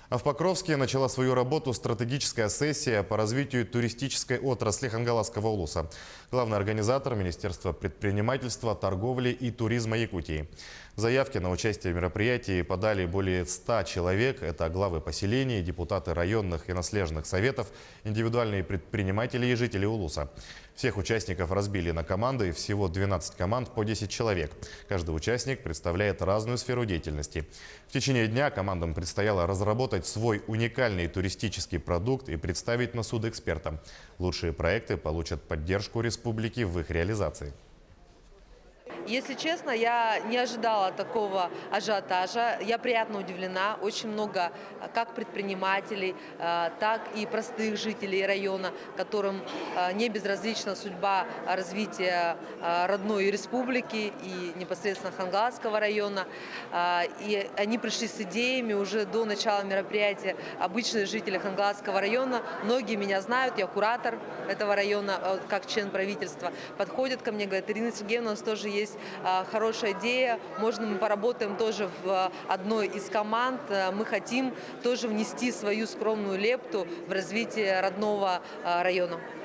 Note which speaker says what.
Speaker 1: А в Покровске начала свою работу стратегическая сессия по развитию туристической отрасли Хангаласского улуса. Главный организатор – Министерство предпринимательства, торговли и туризма Якутии. Заявки на участие в мероприятии подали более 100 человек. Это главы поселений, депутаты районных и наследных советов, индивидуальные предприниматели и жители улуса. Всех участников разбили на команды, всего 12 команд по 10 человек. Каждый участник представляет разную сферу деятельности. В течение дня командам предстояло разработать свой уникальный туристический продукт и представить на суд экспертам. Лучшие проекты получат поддержку республики в их реализации.
Speaker 2: Если честно, я не ожидала такого ажиотажа. Я приятно удивлена. Очень много как предпринимателей, так и простых жителей района, которым не безразлична судьба развития родной республики и непосредственно Хангаласского района. И они пришли с идеями уже до начала мероприятия. Обычные жители Хангаласского района, многие меня знают, я куратор этого района, как член правительства, подходят ко мне, говорят: Ирина Сергеевна, у нас тоже есть хорошая идея, можно мы поработаем тоже в одной из команд, мы хотим тоже внести свою скромную лепту в развитие родного района.